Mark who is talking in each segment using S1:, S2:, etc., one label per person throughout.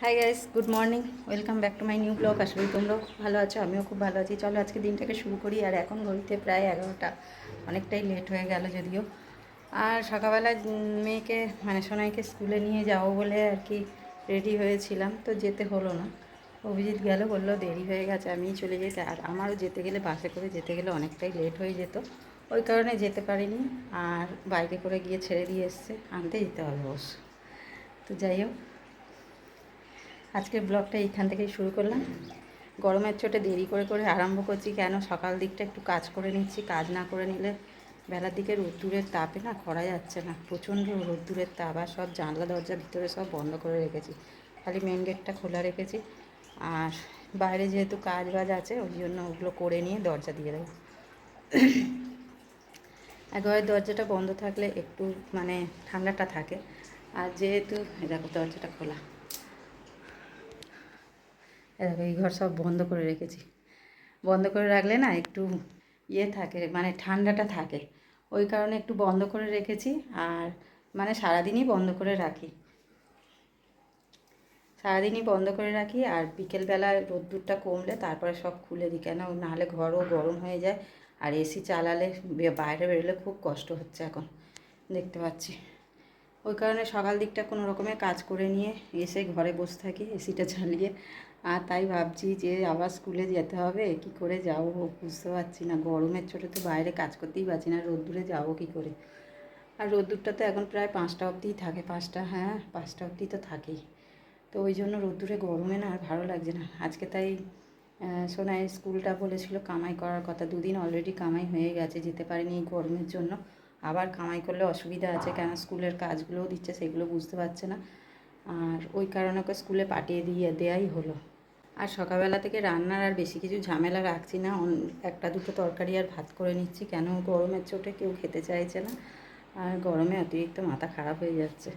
S1: Hi guys, good morning, welcome back to my new blog. আসলে তোমরাও ভালো আছো, আমিও খুব ভালো আছি। চলো আজকে দিনটাকে শুরু করি। আর এখন ঘড়িতে প্রায় 11টা, অনেকটাই লেট হয়ে গেল যদিও। আর সকালবেলা মেয়েকে সোনাইকে স্কুলে নিয়ে যাবো বলে আর কি রেডি হয়েছিলাম, তো যেতে হলো না। অভিজিৎ গেল, বললো দেরি হয়ে গেছে, আমিই চলে যেতে। আর আমারও যেতে গেলে বাসে করে যেতে গেলে অনেকটাই লেট হয়ে যেত, ওই কারণে যেতে পারিনি। আর বাইকে করে গিয়ে ছেড়ে দিয়ে এসছে, আনতে যেতে হবে অবশ্য। তো যাই হোক, আজকের ব্লগটা এইখান থেকেই শুরু করলাম। গরমের চোটে দেরি করে করে আরম্ভ করছি, কেন সকাল দিকটা একটু কাজ করে নিচ্ছি। কাজ না করে নিলে বেলার দিকে রোদ্দুরের তাপে না করা যাচ্ছে না, প্রচণ্ড রোদ্দুরের তাপ। আর সব জানলা দরজা ভিতরে সব বন্ধ করে রেখেছি, খালি মেন গেটটা খোলা রেখেছি। আর বাইরে যেহেতু কাজ বাজ আছে, ওই জন্য ওগুলো করে নিয়ে দরজা দিয়ে দেবো। ঘরের দরজাটা বন্ধ থাকলে একটু ঠান্ডাটা থাকে। আর যেহেতু দেখো দরজাটা খোলা, দেখো এই ঘর সব বন্ধ করে রেখেছি। বন্ধ করে রাখলে না একটু থাকে, ঠান্ডাটা থাকে, ওই কারণে একটু বন্ধ করে রেখেছি। আর সারাদিনই বন্ধ করে রাখি, সারাদিনই বন্ধ করে রাখি। আর বিকেলবেলা রোদ্দুরটা কমলে তারপরে সব খুলে দিই, কেন নাহলে ঘরও গরম হয়ে যায়। আর এসি চালালে বাইরে বেরোলে খুব কষ্ট হচ্ছে এখন, দেখতে পাচ্ছি। ওই কারণে সকাল দিকটা কোনো রকমের কাজ করে নিয়ে এসে ঘরে বসে থাকি এসিটা চালিয়ে। আর তাই ভাবছি যে আবার স্কুলে যেতে হবে, কি করে যাব বুঝতে পারছি না। গরমের ছোটো তো বাইরে কাজ করতেই পারছি না, রোদ্দুরে যাব কি করে। আর রোদ্দুরটা তো এখন প্রায় 5টা অবধিই থাকে, 5টা অবধি তো থাকেই। তো ওই জন্য রোদ্দুরে গরমে না আর ভালো লাগছে না। আজকে তাই সোনাই স্কুলটা বলেছিল কামাই করার কথা, 2 দিন অলরেডি কামাই হয়ে গেছে, যেতে পারিনি এই গরমের জন্য। আবার কামাই করলে অসুবিধা আছে, কেন স্কুলের কাজগুলোও দিচ্ছে, সেগুলো বুঝতে পারছে না। আর ওই কারণে ওকে স্কুলে পাঠিয়ে দেওয়াই হলো। আর সকালবেলা থেকে রান্নার আর বেশি কিছু ঝামেলা রাখছি না, একটা দুটো তরকারি আর ভাত করে নিচ্ছি, কেন গরমের চোটে কেউ খেতে চাইছে না। আর গরমে অতিরিক্ত মাথা খারাপ হয়ে যাচ্ছে।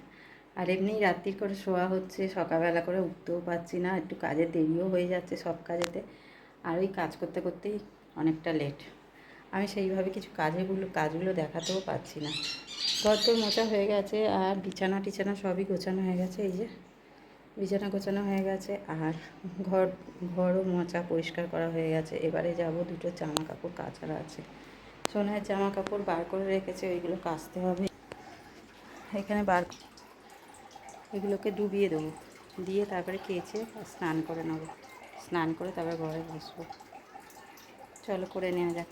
S1: আর এমনিই রাত্রির করে শোয়া হচ্ছে, সকালবেলা করে উঠতেও পারছি না, একটু কাজের দেরিও হয়ে যাচ্ছে সব কাজেতে। আর ওই কাজ করতে করতেই অনেকটা লেট। আমি সেইভাবে কিছু কাজগুলো দেখাতেও পারছি না। ঘর তো মোছা হয়ে গেছে, আর বিছানা টিছানা সবই গোছানো হয়ে গেছে। এই যে বিছানা গোছানো হয়ে গেছে, আর ঘরও মোছা পরিষ্কার করা হয়ে গেছে। এবারে যাব, দুটো জামা কাপড় কাচার আছে, সোনার জামা কাপড় বার করে রেখেছে, ওইগুলো কাচতে হবে। এখানে এগুলোকে ডুবিয়ে দেবো, দিয়ে তারপরে কেচে স্নান করে নেবো। স্নান করে তারপরে ঘরে বসবো। চলো করে নেওয়া যাক।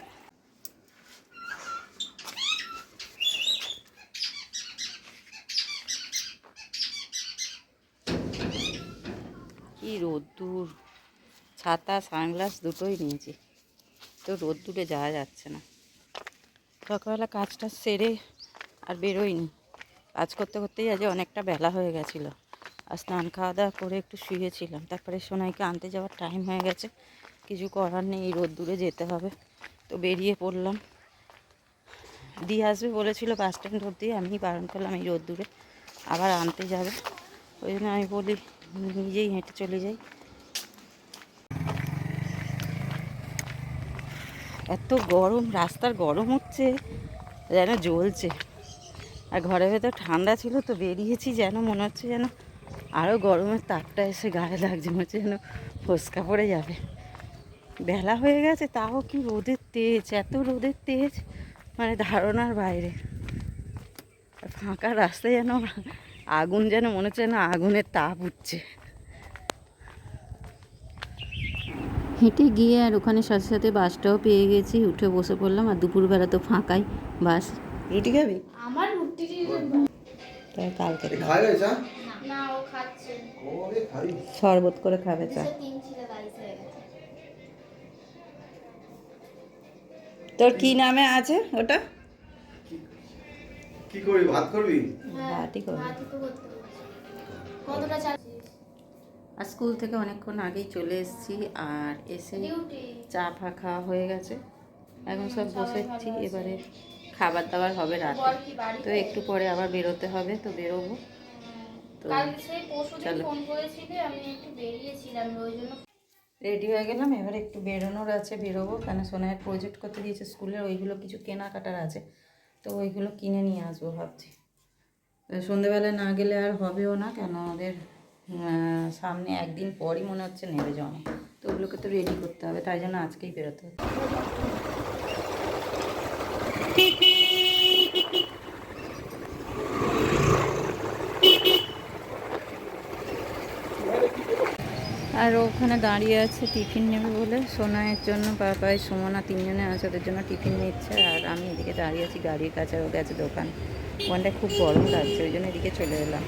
S1: কি রোদ্দুর, ছাতা সানগ্লাস দুটোই নিয়েছি, তো রোদ্দুরে যাওয়া যাচ্ছে না। সকালবেলা কাজটা সেরে আর বেরোয়নি, কাজ করতে করতেই আজ অনেকটা বেলা হয়ে গেছিলো। আর স্নান খাওয়া দাওয়া করে একটু শুয়েছিলাম, তারপরে সোনাইকে আনতে যাওয়ার টাইম হয়ে গেছে, কিছু করার নেই, এই রোদ্দুরে যেতে হবে। তো বেরিয়ে পড়লাম। দিয়ে আসবে বলেছিল বাস স্ট্যান্ড অবধি, আমি বারণ করলাম এই রোদ্দুরে আবার আনতে যাবে, ওই জন্য আমি বলি নিজেই হেঁটে চলে যাই। এত গরম, রাস্তার গরম হচ্ছে যেন জ্বলছে। আর ঘরের ভেতর ঠান্ডা ছিল, তো বেরিয়েছি যেন মনে হচ্ছে যেন আরও গরমের তাপটা এসে গায়ে লাগছে, মনে হচ্ছে যেন ফসকা পড়ে যাবে। বেলা হয়ে গেছে, তাও কি রোদের তেজ, এত রোদের তেজ ধারণার বাইরে। আর ফাঁকা রাস্তায় যেন আগুন, যেন মনে হচ্ছে যেন আগুনের তাপ উঠছে। হেঁটে গিয়ে আর ওখানে সাথে সাথে বাসটাও পেয়ে গেছি, উঠে বসে পড়লাম। আর দুপুরবেলা তো ফাঁকাই বাস। রুটি খাবি?
S2: আমার রুটি
S1: তাই কালকে
S3: খাবে চা
S2: না, ও খাচ্ছে।
S3: ওরে খাই
S1: শরবত করে খাবে চা।
S2: 3 ছিল রাইস হয়ে গেছে।
S1: তোর কি নামে আছে ওটা?
S3: কি করবি, ভাত করবি?
S1: ভাতই করবো।
S2: ভাতই তো করতে বলছি। কতটা চাচ্ছিস?
S1: আর স্কুল থেকে অনেকক্ষণ আগেই চলে এসেছি, আর এসে
S2: ডিউটি
S1: চা ফা খাওয়া হয়ে গেছে, এখন সব
S2: সবাই
S1: বসেছি।
S2: ভালো আছে।
S1: এবারে খাবার দাবার হবে
S2: তোর
S1: রাতে,
S2: বর কি
S1: তো
S2: বাড়িতে?
S1: একটু পরে আবার বেরোতে হবে, তো বেরোবো। তো
S2: কাল সেই পরশুদিন
S1: চলো,
S2: ফোন করেছিলে, আমি একটু বেরিয়েছিলাম, ওই জন্য।
S1: রেডি হয়ে গেলাম। এবার একটু বেরোনোর আছে, বেরোবো, কেন সোনায় প্রজেক্ট করতে দিয়েছে স্কুলের, ওইগুলো কিছু কেনাকাটার আছে, তো ওইগুলো কিনে নিয়ে আসবো ভাবছি। সন্ধেবেলায় না গেলে আর হবেও না, কেন ওদের সামনে একদিন পরই মনে হচ্ছে নেবে জমা, তো ওগুলোকে তো রেডি করতে হবে, তাই জন্য আজকেই বেরোতে হবে। আর ওখানে দাঁড়িয়ে আছে টিফিন নেবে বলে, সোনাইয়ের জন্য, পাপাই, সুমনা, তিনজনে আছে, ওদের জন্য টিফিন নিচ্ছে। আর আমি এদিকে দাঁড়িয়ে আছি গাড়ির কাছে, ও গেছে দোকান। ওখানটায় খুব গরম লাগছে, ওই জন্য এদিকে চলে এলাম।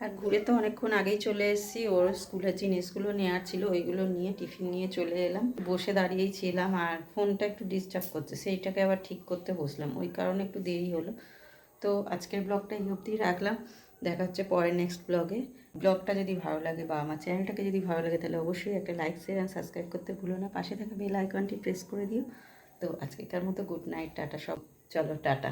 S1: আর ঘুরে তো অনেকক্ষণ আগেই চলে এসেছি, ওর স্কুলের জিনিসগুলো নেওয়ার ছিল, ওইগুলো নিয়ে টিফিন নিয়ে চলে এলাম। বসে দাঁড়িয়েই ছিলাম, আর ফোনটা একটু ডিস্টার্ব করছে, সেইটাকে আবার ঠিক করতে বসলাম, ওই কারণে একটু দেরি হলো। তো আজকের ব্লগটা এই অবধিই রাখলাম, দেখা হচ্ছে পরের নেক্সট ব্লগে। ব্লগটা যদি ভালো লাগে বা আমার চ্যানেলটাকে যদি ভালো লাগে, তাহলে অবশ্যই একটা লাইক, শেয়ার অ্যান্ড সাবস্ক্রাইব করতে ভুলো না, পাশে থাকা বেল আইকনটি প্রেস করে দিও। তো আজকেকার মতো গুড নাইট, টাটা সব, চলো টাটা।